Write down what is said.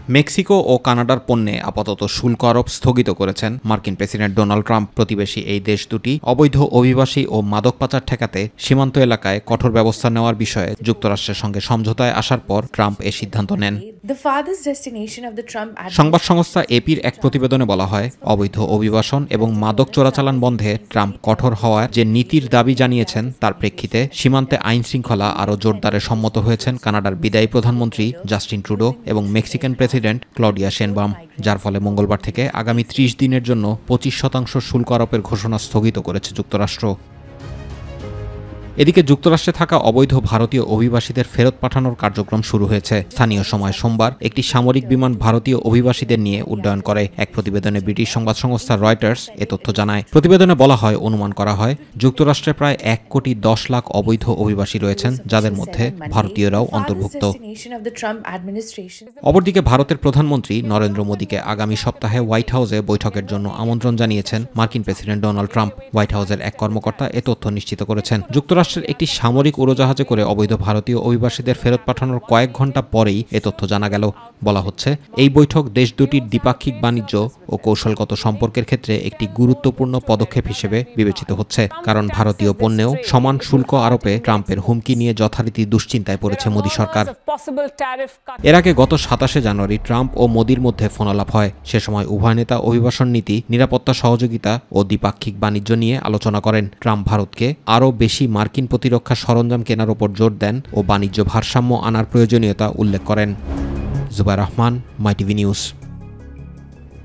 Mexico ও কানাডার পণ্যে আপাতত শুল্ক আরোপ স্থগিত করেছেন মার্কিন প্রেসিডেন্ট ডোনাল্ড ট্রাম্প। প্রতিবেশী এই দেশ দুটি অবৈধ অভিবাসী ও মাদক পাচার ঠেকাতে সীমান্ত এলাকায় কঠোর ব্যবস্থা নেওয়ার বিষয়ে যুক্তরাষ্ট্রের সঙ্গে সমঝোতায় আসার পর ট্রাম্প এ সিদ্ধান্ত নেন। সংবাদ সংস্থা এপির এক প্রতিবেদনে বলা হয়, অবৈধ অভিবাসন এবং মাদক চোরাচালান বন্ধে ট্রাম্প কঠোর হওয়ার যে নীতির দাবি জানিয়েছেন তার প্রেক্ষিতে সীমান্তে আইন শৃঙ্খলা আরও জোরদারে সম্মত হয়েছেন কানাডার বিদায়ী প্রধানমন্ত্রী জাস্টিন ট্রুডো এবং মেক্সিকান প্রেসিডেন্ট ক্লডিয়া শেনবাম, যার ফলে মঙ্গলবার থেকে আগামী ৩০ দিনের জন্য ২৫% শুল্ক আরোপের ঘোষণা স্থগিত করেছে যুক্তরাষ্ট্র। এদিকে যুক্তরাষ্ট্রে থাকা অবৈধ ভারতীয় অভিবাসীদের ফেরত পাঠানোর কার্যক্রম শুরু হয়েছে। স্থানীয় সময় সোমবার একটি সামরিক বিমান ভারতীয় অভিবাসীদের নিয়ে উড্ডয়ন করে। এক প্রতিবেদনে ব্রিটিশ সংবাদ সংস্থা রয়টার্স এ তথ্য জানায়। প্রতিবেদনে বলা হয়, অনুমান করা হয় যুক্তরাষ্ট্রে প্রায় ১,১০,০০,০০০ অবৈধ অভিবাসী রয়েছেন, যাদের মধ্যে ভারতীয়রাও অন্তর্ভুক্ত। অপরদিকে ভারতের প্রধানমন্ত্রী নরেন্দ্র মোদীকে আগামী সপ্তাহে হোয়াইট হাউসে বৈঠকের জন্য আমন্ত্রণ জানিয়েছেন মার্কিন প্রেসিডেন্ট ডোনাল্ড ট্রাম্প। হোয়াইট হাউসের এক কর্মকর্তা এ তথ্য নিশ্চিত করেছেন। যুক্তরাষ্ট্রের একটি সামরিক উড়োজাহাজে করে অবৈধ ভারতীয় অভিবাসীদের ফেরত পাঠানোর কয়েক ঘণ্টা পরেই এ তথ্য জানা গেল। বলা হচ্ছে, এই বৈঠক দেশ দুটির দ্বিপাক্ষিক বাণিজ্য ও কৌশলগত সম্পর্কের ক্ষেত্রে একটি গুরুত্বপূর্ণ পদক্ষেপ হিসেবে বিবেচিত হচ্ছে, কারণ ভারতীয় পণ্যেও সমান শুল্ক আরোপে ট্রাম্পের হুমকি নিয়ে যথারীতি দুশ্চিন্তায় পড়েছে মোদী সরকার। এর আগে গত ২৭শে জানুয়ারি ট্রাম্প ও মোদীর মধ্যে ফোনালাপ হয়। সে সময় উভয় নেতা অভিবাসন নীতি, নিরাপত্তা সহযোগিতা ও দ্বিপাক্ষিক বাণিজ্য নিয়ে আলোচনা করেন। ট্রাম্প ভারতকে আরও বেশি মার্কিন প্রতিরক্ষা সরঞ্জাম কেনার ওপর জোর দেন ও বাণিজ্য ভারসাম্য আনার প্রয়োজনীয়তা উল্লেখ করেন। জুবায়ের রহমান, মাই টিভি নিউজ।